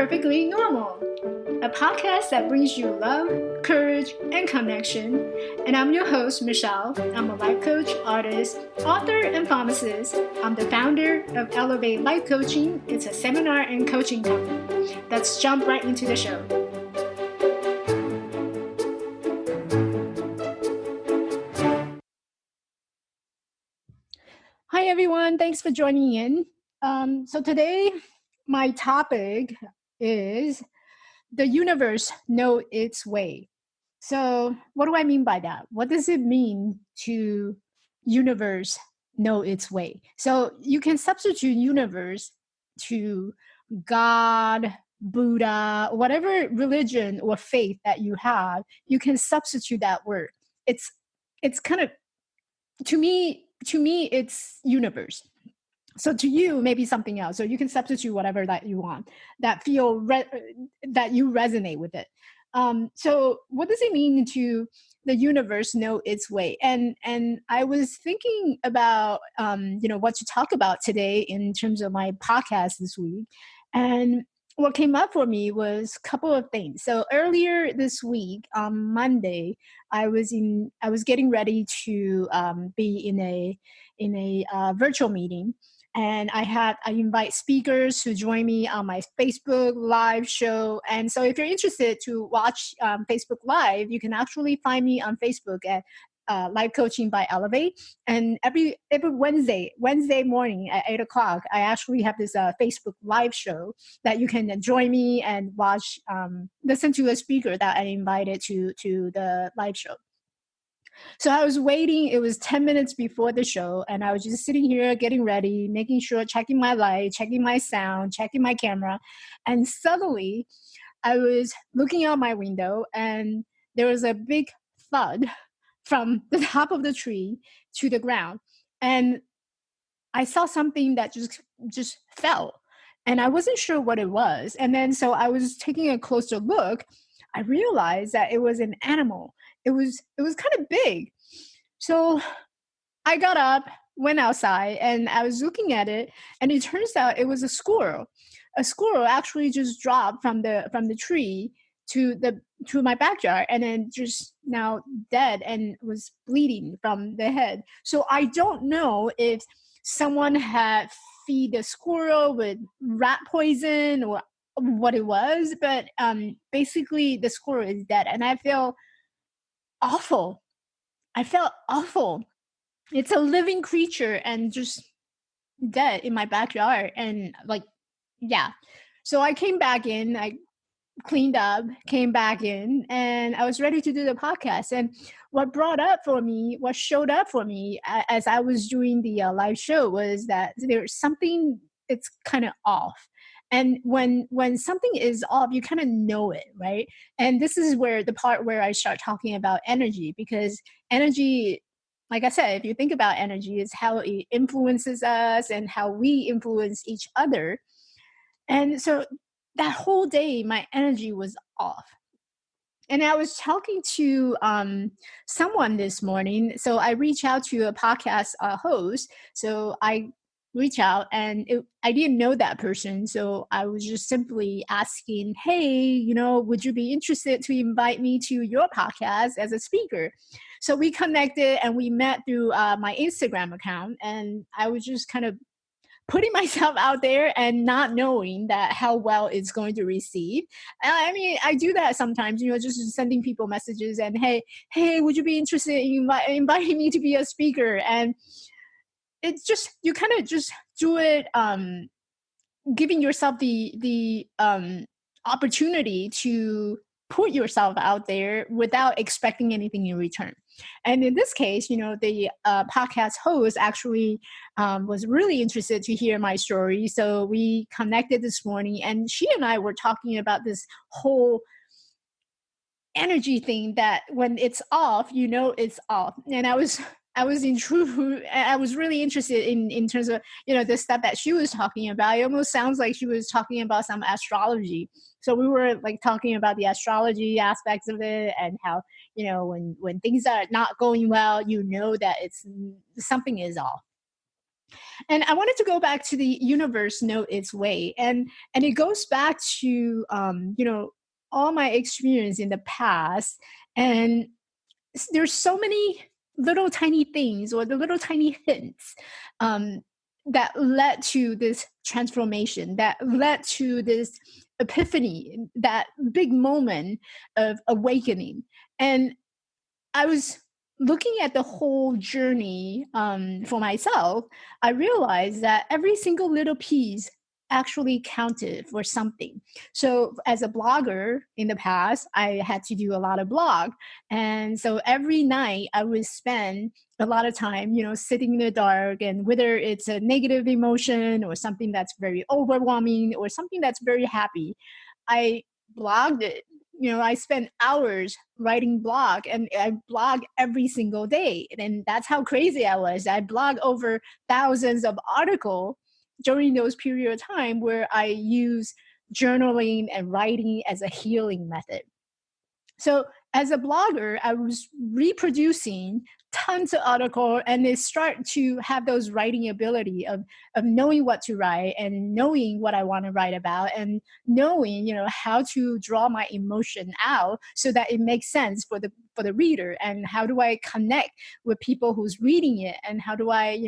Perfectly Normal, a podcast that brings you love, courage, and connection. And I'm your host, Michelle. I'm a life coach, artist, author, and pharmacist. I'm the founder of Elevate Life Coaching. It's a seminar and coaching company. Let's jump right into the show. Hi, everyone. Thanks for joining in. So today, my topic is the universe know its way. So what do I mean by that? What does it mean to universe know its way? So you can substitute universe to God, Buddha, whatever religion or faith that you have, you can substitute that word. It's kind of to me it's universe. So to you maybe something else, so you can substitute whatever that you want that that you resonate with it. So what does it mean to the universe know its way? And I was thinking about what to talk about today in terms of my podcast this week. And what came up for me was a couple of things. So earlier this week on Monday, I was getting ready to be in a virtual meeting, and I invite speakers to join me on my Facebook live show. And so if you're interested to watch Facebook live, you can actually find me on Facebook at Life Coaching by Elevate. And every Wednesday morning at 8 o'clock, I actually have this Facebook live show that you can join me and watch, listen to a speaker that I invited to the live show. So I was waiting. It was 10 minutes before the show, and I was just sitting here getting ready, making sure, checking my light, checking my sound, checking my camera. And suddenly I was looking out my window, and there was a big thud from the top of the tree to the ground. And I saw something that just fell, and I wasn't sure what it was. And then so I was taking a closer look. I realized that it was an animal. It was kind of big. So I got up, went outside, and I was looking at it, and it turns out it was a squirrel. A squirrel actually just dropped from the tree to my backyard, and then just now dead and was bleeding from the head. So I don't know if someone had feed the squirrel with rat poison or what it was, but basically the squirrel is dead, and I feel awful. I felt awful. It's a living creature and just dead in my backyard. And like, yeah. So I came back in, I cleaned up, came back in, and I was ready to do the podcast. And what showed up for me as I was doing the live show was that there's something, it's kind of off. And when something is off, you kind of know it, right? And this is where the part where I start talking about energy, because energy, like I said, if you think about energy, is how it influences us and how we influence each other. And so that whole day, my energy was off. And I was talking to someone this morning. So I reached out to a podcast host. So I reached out, and I didn't know that person. So I was just simply asking, hey, would you be interested to invite me to your podcast as a speaker? So we connected and we met through my Instagram account. And I was just kind of putting myself out there and not knowing that how well it's going to receive. I mean, I do that sometimes, just sending people messages and hey, would you be interested in inviting me to be a speaker? And it's just, you kind of just do it, giving yourself the opportunity to put yourself out there without expecting anything in return. And in this case, the podcast host actually was really interested to hear my story. So we connected this morning, and she and I were talking about this whole energy thing that when it's off, it's off. And I was really interested in terms of, the stuff that she was talking about. It almost sounds like she was talking about some astrology. So we were like talking about the astrology aspects of it, and how, when things are not going well, that it's something is off. And I wanted to go back to the universe know its way, and it goes back to all my experience in the past, and there's so many little tiny things or the little tiny hints um, that led to this transformation, that led to this epiphany, that big moment of awakening. And I was looking at the whole journey for myself. I realized that every single little piece actually counted for something. So, as a blogger in the past, I had to do a lot of blog. And so every night I would spend a lot of time, sitting in the dark, and whether it's a negative emotion or something that's very overwhelming or something that's very happy, I blogged it. I spent hours writing blog, and I blog every single day. And that's how crazy I was. I blog over thousands of articles during those period of time where I use journaling and writing as a healing method. So as a blogger, I was reproducing tons of articles, and they start to have those writing ability of knowing what to write and knowing what I want to write about, and knowing how to draw my emotion out so that it makes sense for the reader, and how do I connect with people who's reading it, and how do I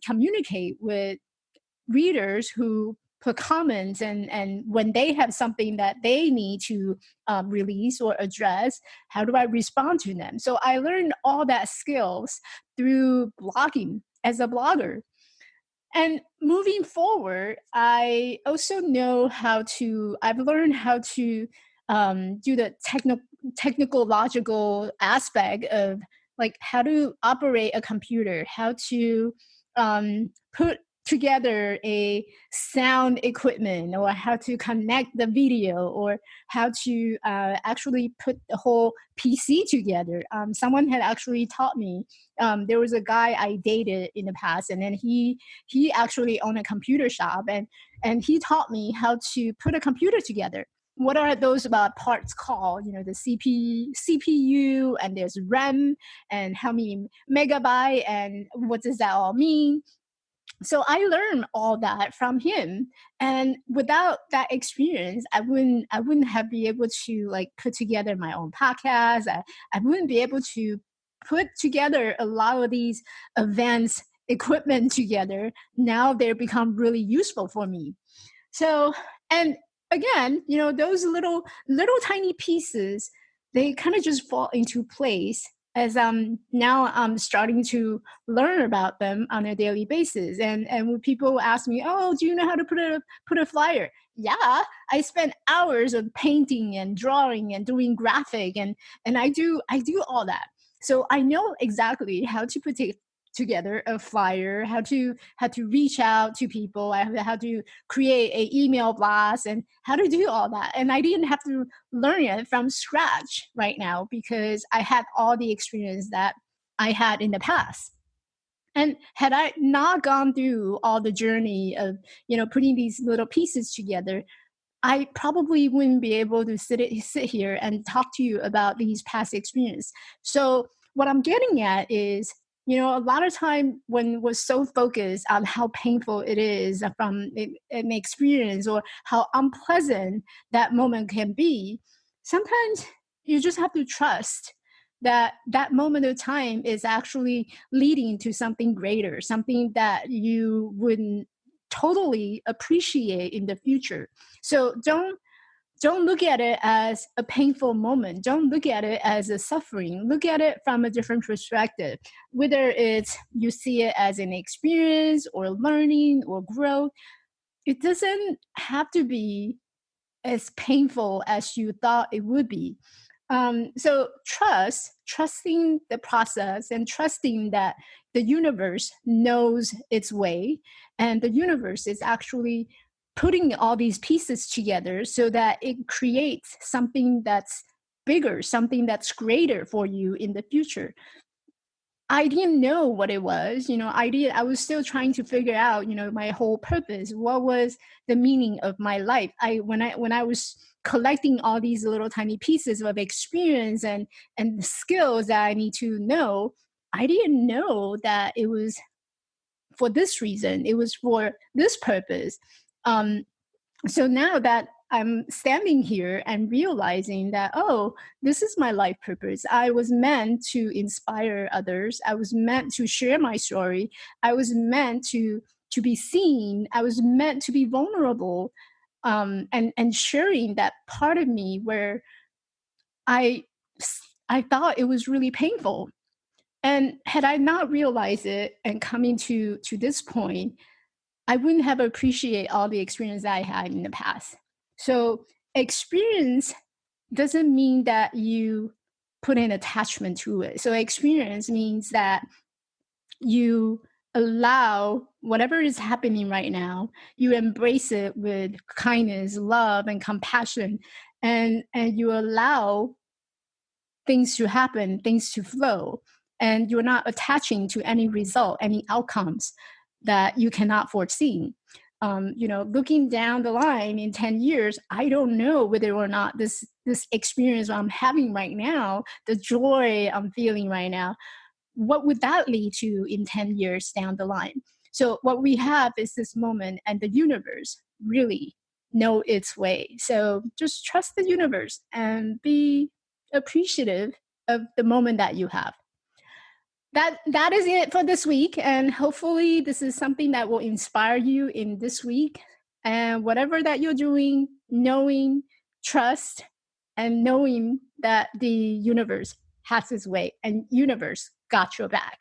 communicate with readers who put comments, and when they have something that they need to release or address, how do I respond to them? So I learned all that skills through blogging as a blogger. And moving forward, I also know I've learned how to do the technical logical aspect of like how to operate a computer, how to put together a sound equipment, or how to connect the video, or how to actually put the whole PC together. Someone had actually taught me. There was a guy I dated in the past, and then he actually owned a computer shop, and he taught me how to put a computer together. What are those parts called? The CPU, and there's RAM, and how many megabyte, and what does that all mean? So I learned all that from him, and without that experience, I wouldn't have been able to like put together my own podcast. I wouldn't be able to put together a lot of these advanced equipment together. Now they're become really useful for me. So, and again, those little tiny pieces, they kind of just fall into place as now I'm starting to learn about them on a daily basis. And when people ask me, "Oh, do you know how to put a flyer?" Yeah, I spend hours of painting and drawing and doing graphic, and I do all that. So I know exactly how to put together a flyer, how to reach out to people, how to create a email blast, and how to do all that. And I didn't have to learn it from scratch right now, because I had all the experience that I had in the past. And had I not gone through all the journey of putting these little pieces together, I probably wouldn't be able to sit here and talk to you about these past experience. So what I'm getting at is, a lot of time when we're so focused on how painful it is from an experience, or how unpleasant that moment can be, sometimes you just have to trust that that moment of time is actually leading to something greater, something that you wouldn't totally appreciate in the future. So don't look at it as a painful moment. Don't look at it as a suffering. Look at it from a different perspective. Whether it's you see it as an experience or learning or growth, it doesn't have to be as painful as you thought it would be. So trusting the process, and trusting that the universe knows its way, and the universe is actually putting all these pieces together so that it creates something that's bigger, something that's greater for you in the future. I didn't know what it was. I was still trying to figure out, my whole purpose. What was the meaning of my life? When I was collecting all these little tiny pieces of experience and skills that I need to know, I didn't know that it was for this reason. It was for this purpose. So now that I'm standing here and realizing that, oh, this is my life purpose. I was meant to inspire others. I was meant to share my story. I was meant to be seen. I was meant to be vulnerable, and sharing that part of me where I thought it was really painful. And had I not realized it and coming to this point, I wouldn't have appreciated all the experience that I had in the past. So experience doesn't mean that you put an attachment to it. So experience means that you allow whatever is happening right now, you embrace it with kindness, love, and compassion, and you allow things to happen, things to flow, and you're not attaching to any result, any outcomes that you cannot foresee. Looking down the line in 10 years, I don't know whether or not this experience I'm having right now, the joy I'm feeling right now, what would that lead to in 10 years down the line? So what we have is this moment, and the universe really know its way. So just trust the universe and be appreciative of the moment that you have. That is it for this week, and hopefully this is something that will inspire you in this week. And whatever that you're doing, knowing, trust, and knowing that the universe has its way, and universe got your back.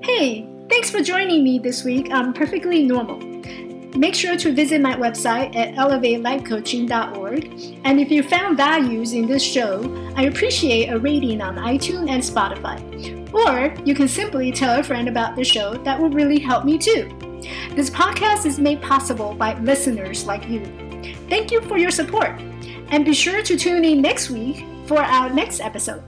Hey, thanks for joining me this week on Perfectly Normal. Make sure to visit my website at elevatelifecoaching.org. And if you found values in this show, I appreciate a rating on iTunes and Spotify. Or you can simply tell a friend about the show. That will really help me too. This podcast is made possible by listeners like you. Thank you for your support. And be sure to tune in next week for our next episode.